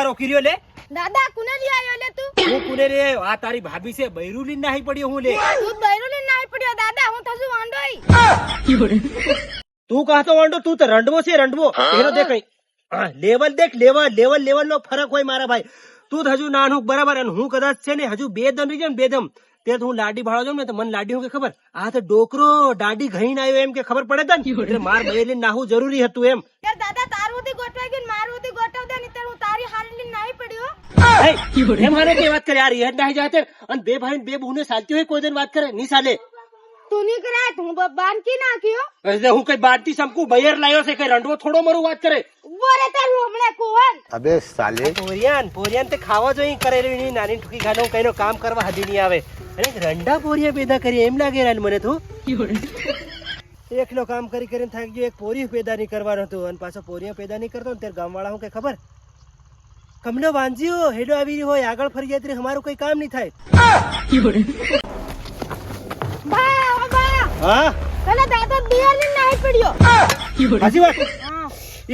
રોકી રહ્યો લે? દાદા કુને લઈ આવ્યો લે તું? હું કુને લે? આ તારી ભાભી છે, બૈરું લઈને નાહી પડ્યો હું લે. તું બૈરું લઈને નાહી પડ્યો દાદા, હું થસુ વાંડોઈ. તું કહતો વાંડો, તું તો રંડવો છે, રંડવો. એનો દેખ લેવલ દેખ, લેવલ નો ફરક હોય મારા ભાઈ. તું તો હજુ નાનું બરાબર, અને હું કદાચ છે ને હજુ બેદમ રહી જાય ને બેદમ, તે હું લાડી ભાડો જાઉં ને તો મને લાડી હું કે ખબર, આ તો ડોકરો દાડી ઘઈને આવ્યો એમ કે ખબર પડે તને, એટલે માર બૈર લઈને નાહવું જરૂરી હતું એમ. યાર દાદા તારું ઉધી ગોઠવાઈ ગયું, મારું ઉધી ગોઠવ દે, નહીતર હું તારી હાલ લઈને નાહી પડ્યો. એમ હારે કે વાત કરે યાર, યાર નાહી જાતે, અને બે ભાઈ બે બહુ ને સાલતી હોય કોઈ વાત કરે નહીં ચાલે. તું ની કરાય, તું બાંધકી નાખ્યો. એટલે હું કઈ બાંધતી સમકુ બૈર લાયો છે, કઈ રંડવો થોડો મારું વાત કરે. બોરે તાર હમણે કોણ? અબે સાલે પોરિયાન તે ખાવા જોઈએ કરેલી નાની ઠુકી ખાનો કઈનો કામ કરવા હદી નહીં આવે, અને રંડા પોરિયા પેદા કરી એમ લાગે મને તો. એકલો કામ કરી કરીને થાકી ગયો, એક પોરી પેદા નહીં કરવાનો હતો, અને પાછો પોરિયા પેદા નહીં કરતો ને ત્યારે ગામવાળા હું કઈ ખબર કમનો વાંચ્યો હેડો આવી હોય આગળ ફરી જાય ત્યારે અમારું કઈ કામ નહીં થાય. હા પેલા દાદા બિયર લઈને નાહી પડ્યો. સાચી વાત.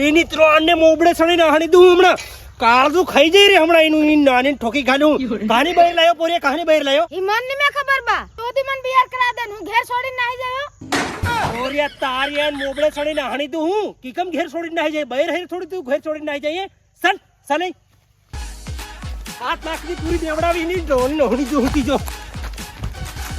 એની ત્રણ ને મોબડે સણી નાહણી દઉં હમણાં, કાળજું ખાઈ જઈ રે હમણાં એનું નાની ઠોકી ખાનું. કહાની બહાર લાયો પોરિયા, કહાની બહાર લાયો? ઈ મન ની મે ખબર બા, તો દી મન બિયર કરા દે, હું ઘેર છોડીને નાહી જાયો. પોરિયા તારિયાન મોબડે સણી નાહણી દઉં હું, કીકમ ઘેર છોડીને નાહી જાય, બહાર હેર થોડી તું ઘેર છોડીને નાહી જાય. સલ સલે 7 લાખની પૂરી દેવડાવી ની ડોલ નહોણી જો હતી જો.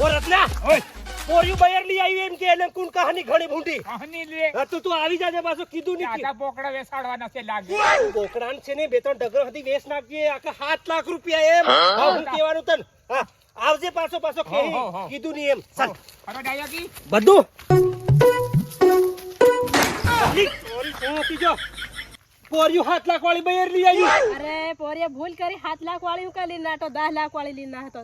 ઓ રત્ના ઓય પોરિયું બહાર લઈ આવી એમ કે એને કોણ કહાની ઘણી ભૂંડી કહાની લે. તું આવી જાજે, પાછો કીધું નહીં. આખા બોકડા વેસાડવાના છે લાગે. બોકડાન છે ને બે ત્રણ ઢગર હતી વેસ નાખીએ, આખા 7 લાખ રૂપિયા એમ. હું કહેવાનું તને, હા આવજે પાછો પાછો કે કીધું નહીં એમ. ચાલ અરે ડાયા કી બધું પોરી શું હતી જો, પોરિયું 7 લાખ વાળી બહાર લઈ આવી. અરે પોરે ભૂલ કરી 7 લાખ વાળી ઉકા લઈને નાટો 10 લાખ વાળી લઈને નાહતો.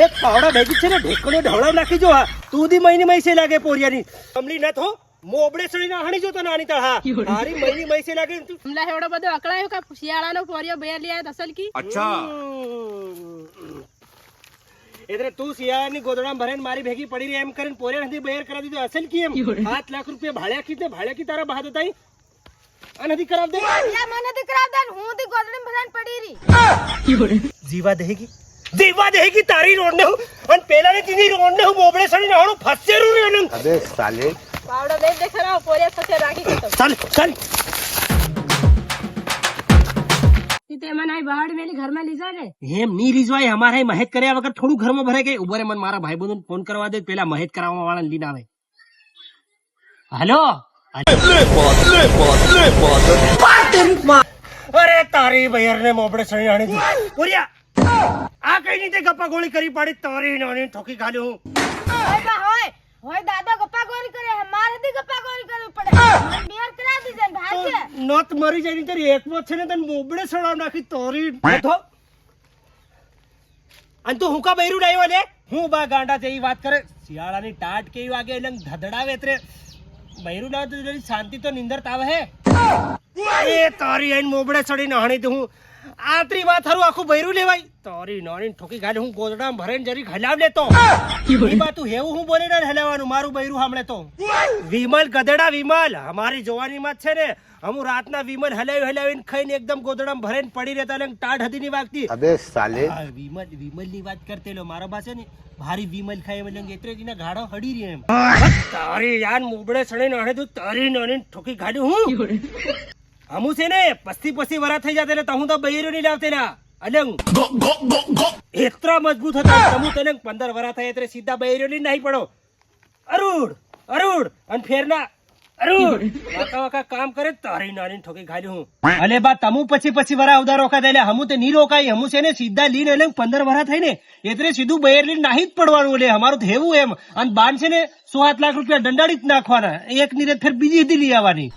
એક પાવડા ભેગી છે ને ઢેકણો ઢવળા નાખી જો. હા તું દી મહિની મૈસે લાગે પોરિયાની કમલી ન થો, મોબડે સડી નાહણી જો તો નાની તળ. હા તારી મહિની મૈસે લાગે તું. હમલા એવડો બધો અકળાયો કા શિયાળાનો પોરિયો બેર લઈ આવ્યો અસલ કી. અચ્છા એટલે તું શિયાળાની ગોદડામાં ભરીને મારી ભેગી પડી રહી એમ કરીને પોરિયા નથી બહેર કરાવી દીધો અસલ કી એમ. 7 લાખ રૂપિયા ભાડ્યા કી તારા બહાદ હતા નથી કરાવ દે. યા મને દી કરાવ દે, હું દી ગોદડીમાં ભરાઈને પડી રહી. જીવા દેહી તારી રોડ ને હું, અને પેલા ને તીની રોડ ને હું મોબડે સડી નાહણું ફસેરું રે ને. અબે સાલે પાવડો દે દેખરાવ પોરે ફસે રાખી દેતો. ચાલ તે મને આઈ બહાર મેલી ઘરમાં લીધા ને. એમ ની રીઝવાય, અમારે મહેત કર્યા વગર થોડું ઘરમાં ભરાય ગઈ. ઉભરે મને મારા ભાઈબંધોને ફોન કરવા દે, પેલા મહેત કરાવવા વાળા લઈને આવે. હાલો અરે તારી બહેર ને મોબડે સડી નાહણી પોરિયા આ કઈ રીતે ગપ્પા ગોળી કરી પાડી તારી નાની ઠોકી ખાલ્યું. હોય દાદા ગપ્પા ગોરી કરે, મારે દી ગપ્પા ગોરી કરવી પડે. મને બિયર કરા દીજે ને ભાગે. નોત મરી જાય ની તારી એકમો છે ને તને મોબડે સડાવ નાખી તારી થો. અને તું હુંકા બૈરું લાવ્યો લે, હું બા ગાંડા છે એ વાત કરે. શિયાળાની ટાટ કેવી વાગે એટલે ધધડાવે એટલે બૈરું લાવ તો શાંતિ તો નિંદર તાવે હે. એ તારી આઈને મોબડે સડી નાહણી તો હું આતરી વાત હારું આખું બૈરું લેવાય. તારી નાની ઠોકી ગાલે હું ગોદડામાં ભરાઈને જરી હલાવ લેતો. ઈ બા તું હેવું હું બોલે ને હલાવવાનું મારું બૈરું સાંભળે તો. વિમલ ગધેડા વિમલ અમારી જોવાની માં છે ને, હું રાતના વિમલ હલાવીને ખાઈને એકદમ ગોદડામાં ભરાઈને પડી રહેતા ને ટાઢ હતી ની વાગતી. અબે સાલે વિમલ ની વાત કરતેલો મારા પાસે ને ભારી વિમલ ખાય એટલે એટલે એના ગાડો હડી રહી એમ. તારી યાર મોબડે સડે નાહે તું તારી નાની ઠોકી ગાડ્યું હું. હમું છે ને પસ્તી વરા થઈ જતા એટલે હું તો બૈરું નહીં લાવતેલા. અલંગ એત્રા મજબૂત હતા તમુ તને 15 વરા થાય એટલે સીધા બૈરું નહીં નાહી પડો. અરુડ અને ફેરના અરુડ વાકા કામ કરે તારી નાની ઠોકી ખાલી હું. અલે બા તમુ પછી વરા ઉધાર રોકા દે, હમું તે નહીં રોકાય. હમું છે ને સીધા લીન એટલે 15 વરા થઈ ને એટલે સીધું બૈર લઈને નાહી જ પડવાનું. એટલે અમારું તો હેવું એમ. અને બાન છે ને 7 લાખ રૂપિયા દંડાડી જ નાખવાના, એક ની રેત ફેર બીજી હતી લઈ આવવાની.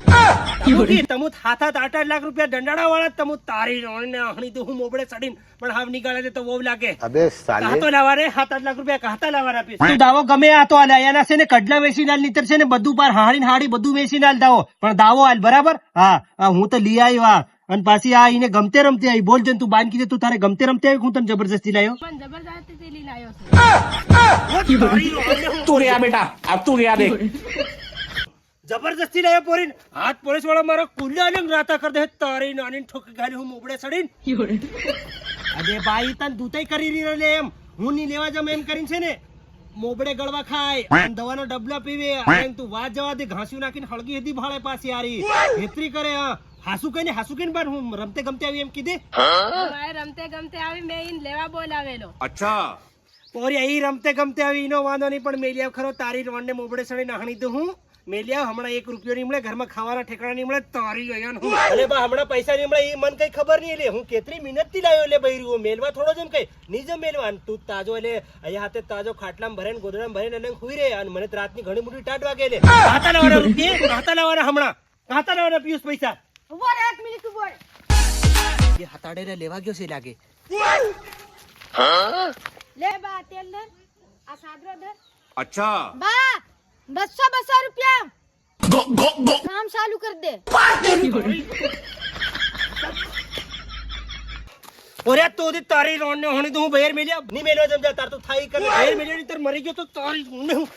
તમુ 7-8 લાખ રૂપિયા દંડાડા વાળા તમુ તારી નાની તો હું મોબડે ચડીને પણ હાવ નીકળે છે તો બહુ લાગે. અબે સાલે કાતો લાવવાને 7-8 લાખ રૂપિયા કાતા લાવવાના આપીશ. તું દાવો ગમે આ તો આલે એના છે ને કડલા વેચી નાલ નીતર છે ને બધું પાર હાડી બધું વેચી નાલ દાવો, પણ દાવો હાલ બરાબર. હા હું તો લઈ આવ્યો. અને પાછી આ એને ગમતે રમતે આવી બોલ જન તું બાન કીધે તું તારે ગમતે રમતે આવી હું તને જબરજસ્તી લાવ્યો. પણ જબરદસ્તી લઈને આવ્યો છે. તું રહ્યા બેટા, अब तू રહ્યા દે. જબરજસ્તી લાવ્યો પોરીન હાથ પોલીસ વાળા મારા કુલ્લા ને રાતા કર દે તારી નાની ઠોકી ગાલી હું મોબડે સડીન અરે ભાઈ તન દૂતાઈ કરી રહી લે એમ હું ની લેવા જમ એમ કરીને છે ને મોબડે ગળવા ખાય અને દવાનો ડબલા પીવે અને તું વાત જવા દે ઘાસ્યું નાખીને હળગી હતી ભાળે પાછી આરી હેતરી કરે હાસુ કઈને બાર હું રમતે ગમતે આવી એમ કીધે ભાઈ રમતે ગમતે આવી મેં ઈન લેવા બોલાવેલો. अच्छा પોરી અહીં રમતે ગમતે આવી એનો વાંધો નહીં પણ મેલિયા ખરો તારી રોણને મોબડે સડી નાખણી દઉં હું મેલિયા હમણાં 1 રૂપિયો નહીં મળે ઘરમાં ખાવાના ઠેકાણા નહીં મળે તારી અયાન હું અલે બા હમણાં પૈસા નહીં મળે એ મન કઈ ખબર નહીં એટલે હું કેટલી મહેનત થી લાવ્યો એટલે બૈરું મેલવા થોડો જેમ કઈ નીજે મેલવા તું તાજો એટલે અહીંયા હાથે તાજો ખાટલામાં ભરે ને ગોદડામાં ભરે ને હુઈ રે અને મને રાતની ઘણી મોટી ટાટ વાગે એટલે કાતા લાવવાના રૂપિયા કાતા લાવવાના હમણાં કાતા લાવવાના પિયુષ પૈસા ઉભો રે 1 મિનિટ ઉભો રે. એ હતાડે લેવા ગયો છે લાગે લે બા તેલ દે આ સાદરો દે अच्छा બા 200 રૂપિયા કામ ચાલુ કર દે. ઓરે તો દી તારી રોણ ને હોણી તો હું બહેર મેલ્યા ની મેલવા જમ જા તાર તો થાઈ કરે બહેર મેલ્યો ની તાર મરી ગયો તો તારી રોણ ને હું